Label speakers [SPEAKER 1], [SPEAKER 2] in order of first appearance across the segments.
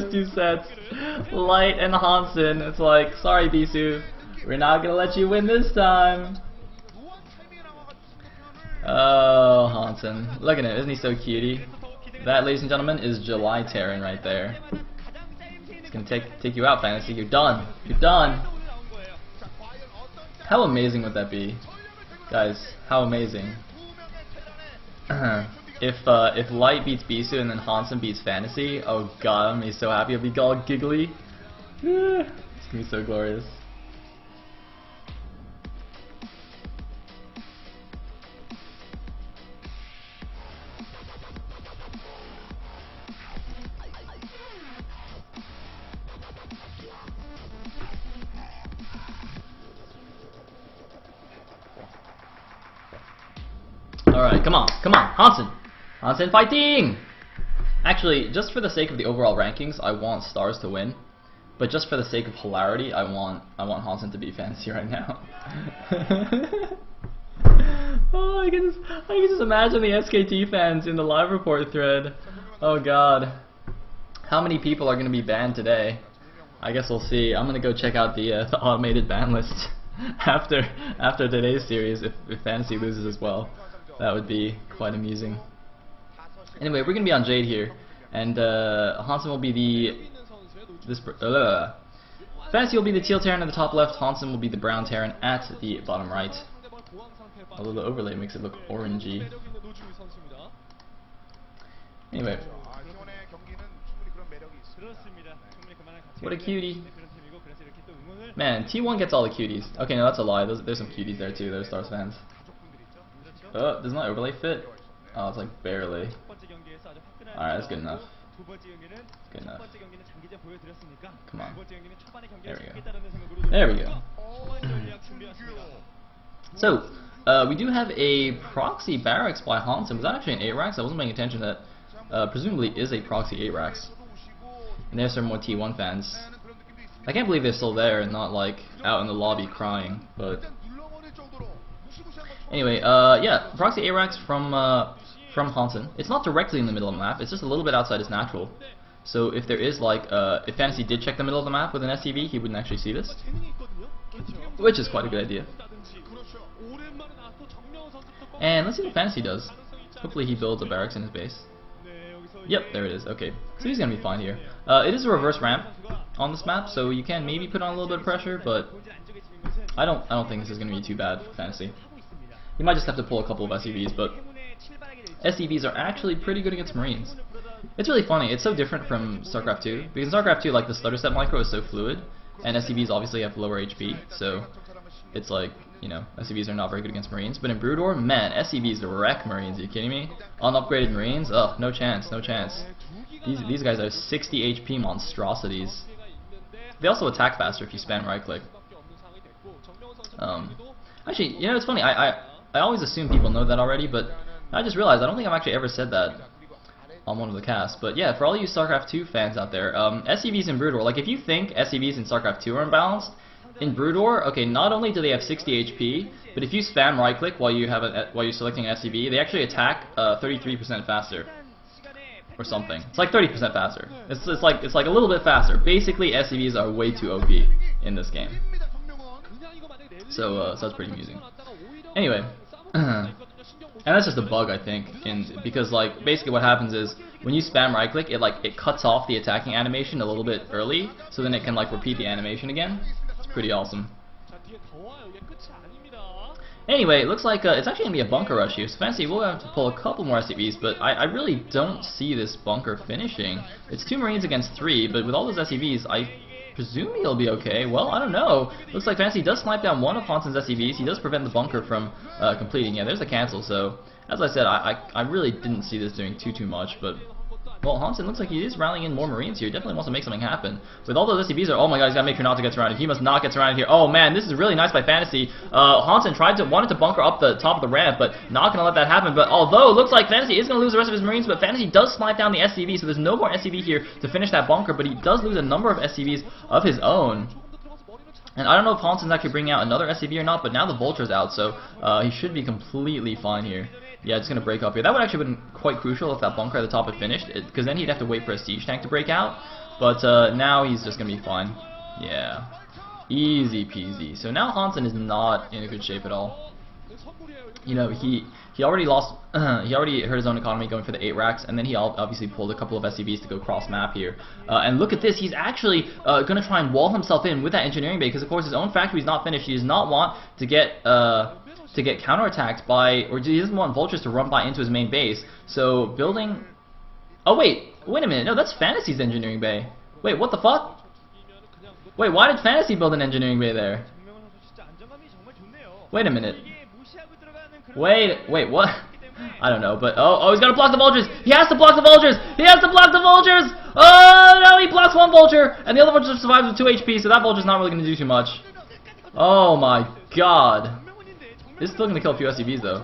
[SPEAKER 1] two sets. Light and Hansen. It's like, sorry Bisu, we're not gonna let you win this time. Oh, Hansen. Look at him, isn't he so cutie? That, ladies and gentlemen, is July Terran right there. It's gonna take you out, Fantasy. You're done. You're done. How amazing would that be? Guys, how amazing. If Light beats Bisu and then Hansen beats Fantasy, oh god, I'm gonna be so happy. I'll be all giggly. It's gonna be so glorious. Alright, come on, Hansen! Hansen fighting! Actually, just for the sake of the overall rankings, I want Stars to win. But just for the sake of hilarity, I want Hansen to beat Fantasy right now. Oh, I can just imagine the SKT fans in the live report thread. Oh god. How many people are going to be banned today? I guess we'll see. I'm going to go check out the automated ban list after today's series if Fantasy loses as well. That would be quite amusing. Anyway, we're gonna be on Jade here, and Hansen will be Fantasy will be the teal Terran at the top left. Hansen will be the brown Terran at the bottom right. Although the overlay makes it look orangey. Anyway, what a cutie! Man, T1 gets all the cuties. Okay, no, that's a lie. There's some cuties there too. There's Stars fans. Oh, does my overlay fit? Oh, it's like barely. Alright, that's good enough. Good enough. Come on. There we go. There we go. So, we do have a proxy barracks by Hansen. Was that actually an 8-rax? I wasn't paying attention to that. Presumably is a proxy 8-rax. And there's some more T1 fans. I can't believe they're still there and not like out in the lobby crying, but anyway, yeah, proxy ARAX from Hansen. It's not directly in the middle of the map, it's just a little bit outside his natural. So if there is like, if Fantasy did check the middle of the map with an SCV, he wouldn't actually see this. Which is quite a good idea. And let's see what Fantasy does. Hopefully he builds a barracks in his base. Yep, there it is. Okay, so he's gonna be fine here. It is a reverse ramp on this map, so you can maybe put on a little bit of pressure, but I don't think this is gonna be too bad for Fantasy. You might just have to pull a couple of SCVs, but SCVs are actually pretty good against Marines. It's really funny. It's so different from StarCraft 2 because in StarCraft 2, like the stutter step micro is so fluid, and SCVs obviously have lower HP, so it's like, you know, SCVs are not very good against Marines. But in Brood War, man, SCVs wreck Marines. Are you kidding me? Unupgraded Marines? Ugh, no chance, no chance. These guys are 60 HP monstrosities. They also attack faster if you spam right click. Actually, you know, it's funny. I always assume people know that already, but I just realized I don't think I've actually ever said that on one of the casts. But yeah, for all you StarCraft 2 fans out there, SCVs in Brood War, like if you think SCVs in StarCraft 2 are imbalanced, in Brood War, okay, not only do they have 60 HP, but if you spam right click while you're selecting an SCV, they actually attack 33% faster. Or something. It's like 30% faster. It's like a little bit faster. Basically, SCVs are way too OP in this game. So that's pretty amusing. Anyway, and that's just a bug, I think, because like basically what happens is when you spam right click, it cuts off the attacking animation a little bit early, so then it can like repeat the animation again. It's pretty awesome. Anyway, it looks like it's actually going to be a bunker rush here. So Fantasy will have to pull a couple more SCVs, but I really don't see this bunker finishing. It's 2 Marines against 3, but with all those SCVs, I presume he'll be okay. Well, I don't know. Looks like Fantasy does snipe down one of Hansen's SCVs. He does prevent the bunker from completing. Yeah, there's a cancel, so as I said, I really didn't see this doing too much, but well, Hansen looks like he is rallying in more Marines here. Definitely wants to make something happen. With all those SCVs, oh my god, he's got to make sure not to get surrounded. He must not get surrounded here. Oh man, this is really nice by Fantasy. Hansen wanted to bunker up the top of the ramp, but not going to let that happen. But although it looks like Fantasy is going to lose the rest of his Marines, but Fantasy does snipe down the SCV, so there's no more SCV here to finish that bunker, but he does lose a number of SCVs of his own. And I don't know if Hansen's actually bringing out another SCV or not, but now the Vulture's out, so he should be completely fine here. Yeah, it's going to break up here. That would actually have been quite crucial if that bunker at the top had finished, because then he'd have to wait for a siege tank to break out. But now he's just going to be fine. Yeah. Easy peasy. So now Hansen is not in a good shape at all. You know, he already lost, he already hurt his own economy going for the 8 racks, and then he obviously pulled a couple of SCVs to go cross map here. And look at this, he's actually going to try and wall himself in with that engineering bay, because of course his own factory is not finished. He does not want to get counterattacked by, or he doesn't want vultures to run by into his main base. So building, oh wait a minute, no, that's Fantasy's engineering bay. Wait, what the fuck? Wait, why did Fantasy build an engineering bay there? Wait a minute. Wait, what? I don't know, but oh, he's gonna block the vultures. He has to block the vultures. He has to block the vultures. Oh no, he blocks one vulture, and the other vulture survives with 2 HP. So that vulture's not really gonna do too much. Oh my god, this is still gonna kill a few SCVs though.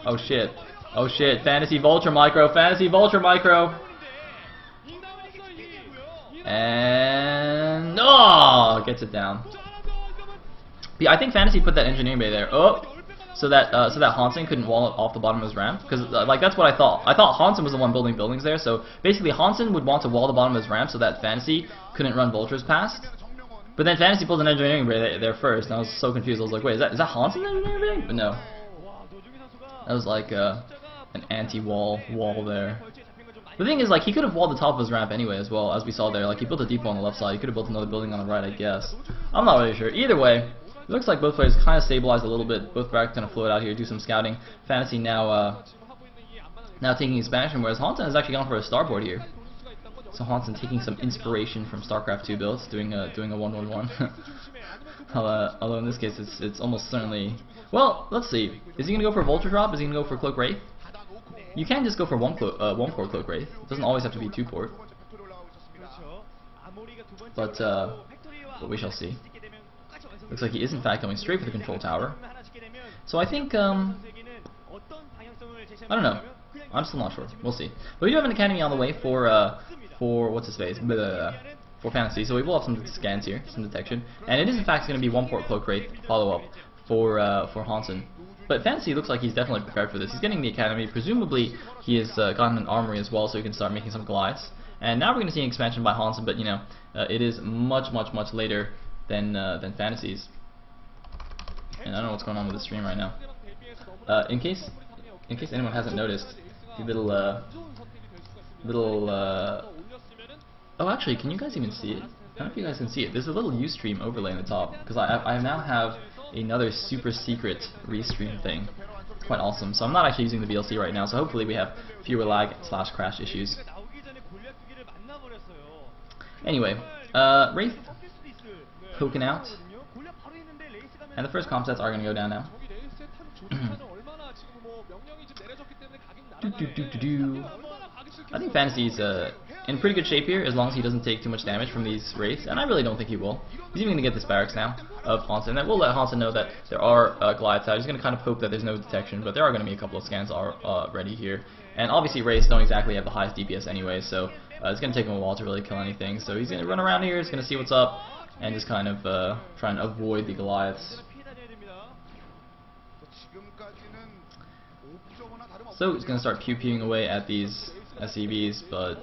[SPEAKER 1] Oh shit, oh shit. Fantasy vulture micro, Fantasy vulture micro, and gets it down. Yeah, I think Fantasy put that engineering bay there. Oh. So that Hansen couldn't wall it off the bottom of his ramp, because like that's what I thought. I thought Hansen was the one building buildings there. So basically, Hansen would want to wall the bottom of his ramp so that Fantasy couldn't run vultures past. But then Fantasy pulled an engineering bay there first, and I was so confused. I was like, wait, is that Hansen's engineering bay? But no, that was like an anti-wall there. The thing is, like, he could have walled the top of his ramp anyway, as well as we saw there. Like, he built a depot on the left side. He could have built another building on the right, I guess. I'm not really sure. Either way. It looks like both players kind of stabilized a little bit. Both are going to float out here, do some scouting. Fantasy now taking expansion, whereas Hansen has actually gone for a starboard here. So Hansen taking some inspiration from StarCraft 2 builds, doing a 1-1-1. Although in this case it's almost certainly, well, let's see. Is he going to go for a vulture drop? Is he going to go for Cloak Wraith? You can just go for one port Cloak Wraith. It doesn't always have to be 2 port. But we shall see. Looks like he is in fact going straight for the control tower. So I think, I don't know. I'm still not sure. We'll see. But we do have an academy on the way for what's his face? For Fantasy. So we will have some scans here, some detection. And it is in fact going to be 1 port Cloak Wraith follow-up for Hansen. But Fantasy looks like he's definitely prepared for this. He's getting the academy. Presumably he has gotten an armory as well, so he can start making some Goliaths. And now we're going to see an expansion by Hansen, but you know, it is much later than Fantasy's. And I don't know what's going on with the stream right now. In case anyone hasn't noticed, the little oh, actually, can you guys even see it? I don't know if you guys can see it. There's a little Ustream overlay in the top, because I now have another super secret restream thing. Quite awesome. So I'm not actually using the VLC right now, so hopefully we have fewer lag / crash issues. Anyway, Wraith poking out, and the first comp sets are going to go down now. I think Fantasy's in pretty good shape here, as long as he doesn't take too much damage from these Wraiths, and I really don't think he will. He's even going to get this barracks now of Hansen, and then we'll let Hansen know that there are Goliaths out. He's going to kind of hope that there's no detection, but there are going to be a couple of scans ready here. And obviously Wraiths don't exactly have the highest DPS anyway, so it's going to take him a while to really kill anything. So he's going to run around here, he's going to see what's up, and just kind of try and avoid the Goliaths. So he's going to start pew-pewing away at these SCVs, but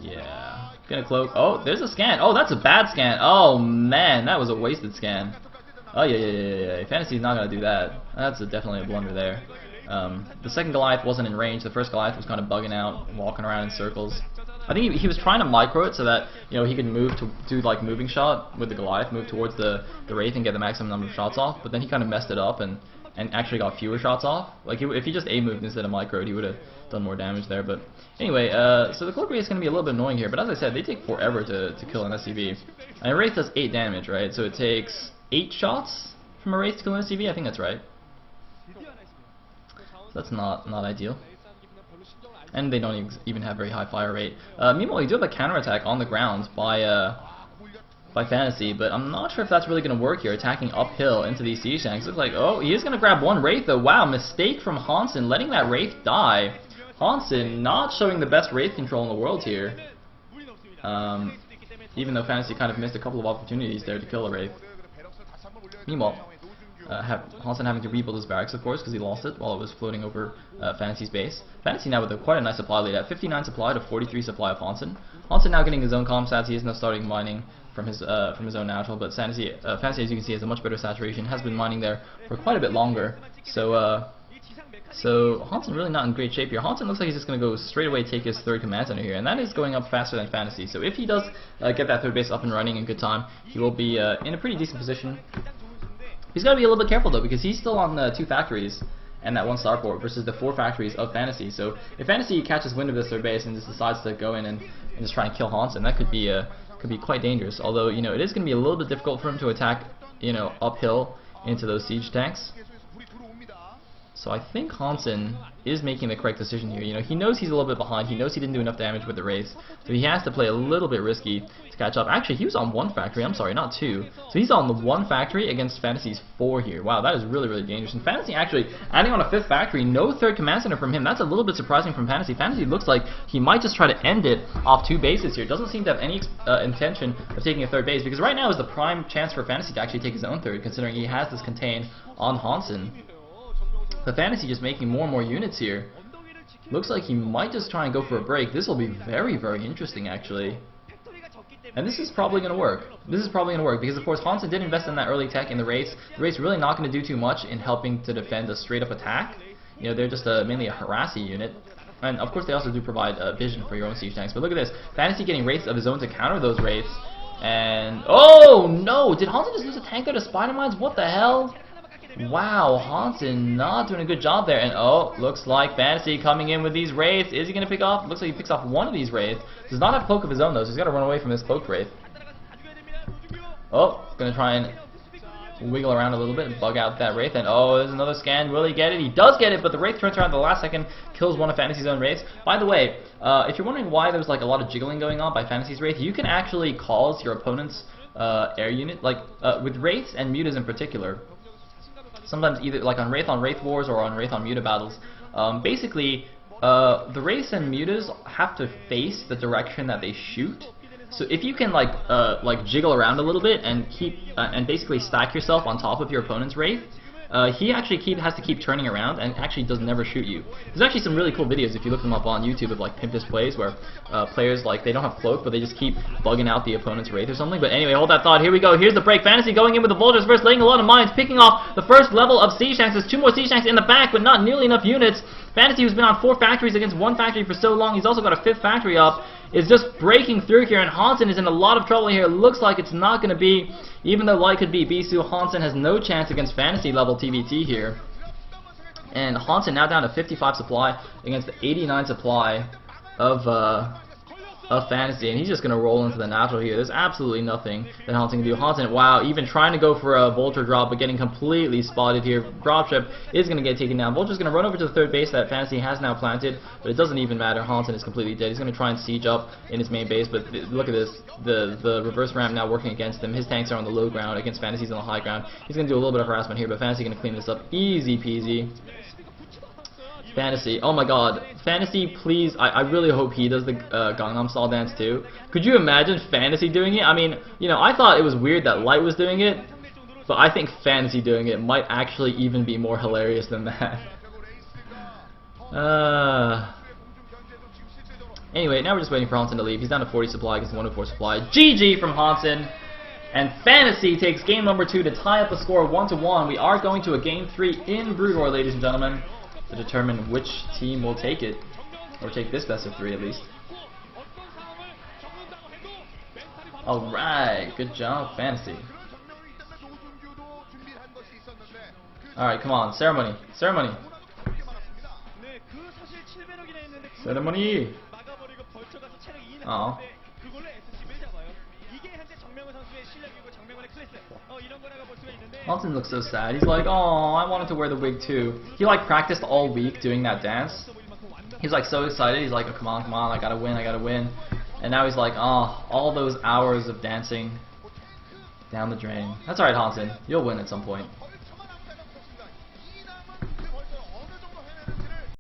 [SPEAKER 1] yeah. Gonna cloak. Oh, there's a scan. Oh, that's a bad scan. Oh man, that was a wasted scan. Oh yeah. Fantasy's not gonna do that. That's definitely a blunder there. The second Goliath wasn't in range. The first Goliath was kind of bugging out, walking around in circles. I think he was trying to micro it so that, you know, he could move to do like moving shot with the Goliath, move towards the Wraith and get the maximum number of shots off. But then he kind of messed it up and actually got fewer shots off. Like if he just A moved instead of microed, he would have done more damage there. But anyway, so the Cloak Wraith is going to be a little bit annoying here. But as I said, they take forever to kill an SCV. And a Wraith does 8 damage, right? So it takes 8 shots from a Wraith to kill an SCV. I think that's right. So that's not ideal. And they don't even have very high fire rate. Meanwhile, you do have a counterattack on the ground by Fantasy, but I'm not sure if that's really going to work here, attacking uphill into these siege tanks. Looks like, oh, he is going to grab one Wraith though. Wow, mistake from Hansen, letting that Wraith die. Hansen not showing the best Wraith control in the world here. Even though Fantasy kind of missed a couple of opportunities there to kill a Wraith. Meanwhile, Hansen having to rebuild his barracks, of course, because he lost it while it was floating over Fantasy's base. Fantasy now with quite a nice supply lead at 59 supply to 43 supply of Hansen. Hansen now getting his own comm stats. He is now starting mining from his own natural, but Fantasy, as you can see, has a much better saturation. Has been mining there for quite a bit longer. So Hansen really not in great shape here. Hansen looks like he's just going to go straight away take his third command center here, and that is going up faster than Fantasy. So if he does get that third base up and running in good time, he will be in a pretty decent position. He's got to be a little bit careful though, because he's still on 2 factories and that 1 starport versus the 4 factories of Fantasy. So if Fantasy catches wind of this third base and just decides to go in and just try and kill Hansen, that could be quite dangerous. Although, you know, it is going to be a little bit difficult for him to attack, you know, uphill into those siege tanks. So I think Hansen is making the correct decision here. You know, he knows he's a little bit behind. He knows he didn't do enough damage with the Wraiths, so he has to play a little bit risky to catch up. Actually, he was on 1 factory. I'm sorry, not 2. So he's on the 1 factory against Fantasy's 4 here. Wow, that is really, really dangerous. And Fantasy actually adding on a 5th factory, no third command center from him. That's a little bit surprising from Fantasy. Fantasy looks like he might just try to end it off 2 bases here. Doesn't seem to have any intention of taking a 3rd base, because right now is the prime chance for Fantasy to actually take his own 3rd, considering he has this contain on Hansen. But Fantasy just making more and more units here. Looks like he might just try and go for a break. This will be very, very interesting, actually. And this is probably going to work. This is probably going to work because, of course, Hansen did invest in that early tech in the Wraiths. The Wraiths really not going to do too much in helping to defend a straight-up attack. You know, they're just mainly a harassy unit. And, of course, they also do provide vision for your own siege tanks. But look at this. Fantasy getting Wraiths of his own to counter those Wraiths. And, oh, no! Did Hansen just lose a tank there to Spider Mines? What the hell? Wow, Hansen not doing a good job there. And oh, looks like Fantasy coming in with these Wraiths. Is he going to pick off? Looks like he picks off one of these Wraiths. Does not have cloak of his own though, so he's got to run away from this cloaked Wraith. Oh, going to try and wiggle around a little bit and bug out that Wraith. And oh, there's another scan. Will he get it? He does get it, but the Wraith turns around at the last second, kills one of Fantasy's own Wraiths. By the way, if you're wondering why there's like a lot of jiggling going on by Fantasy's Wraith, you can actually cause your opponent's air unit, like with Wraiths and Mutas in particular. Sometimes either like on Wraith Wars or on Wraith on Muta battles, basically the Wraiths and Mutas have to face the direction that they shoot. So if you can like jiggle around a little bit and keep and basically stack yourself on top of your opponent's Wraith, he actually has to keep turning around and actually does never shoot you. There's actually some really cool videos if you look them up on YouTube of like Pimpus plays where players like they don't have cloak but they just keep bugging out the opponent's Wraith or something. But anyway, hold that thought. Here we go. Here's the break. Fantasy going in with the Vultures first, laying a lot of mines, picking off the first level of siege tanks. There's 2 more siege tanks in the back, but not nearly enough units. Fantasy, who's been on 4 factories against 1 factory for so long, he's also got a 5th factory up, is just breaking through here, and Hansen is in a lot of trouble here. Looks like it's not going to be, even though light could be Bisu, Hansen has no chance against Fantasy level TVT here. And Hansen now down to 55 supply against the 89 supply of Fantasy, and he's just going to roll into the natural here. There's absolutely nothing that Hansen can do. Hansen, wow, even trying to go for a Vulture drop, but getting completely spotted here. Dropship is going to get taken down. Vulture's going to run over to the 3rd base that Fantasy has now planted, but it doesn't even matter. Hansen is completely dead. He's going to try and siege up in his main base, but look at this. The reverse ramp now working against him. His tanks are on the low ground against Fantasy's on the high ground. He's going to do a little bit of harassment here, but Fantasy going to clean this up easy peasy. Fantasy, oh my god, Fantasy, please, I really hope he does the Gangnam Style dance too. Could you imagine Fantasy doing it? I mean, you know, I thought it was weird that Light was doing it, but I think Fantasy doing it might actually even be more hilarious than that. Anyway, now we're just waiting for Hansen to leave. He's down to 40 supply against 104 supply. GG from Hansen. And Fantasy takes game number 2 to tie up the score 1-1. We are going to a game 3 in Brood War, ladies and gentlemen, to determine which team will take it, or take this best of 3 at least. Alright, good job, Fantasy. Alright, come on, ceremony, ceremony. Ceremony! Oh. Hansen looks so sad. He's like, oh, I wanted to wear the wig too. He like practiced all week doing that dance. He's like so excited. He's like, oh, come on, I gotta win, I gotta win. And now he's like, oh, all those hours of dancing down the drain. That's alright, Hansen. You'll win at some point.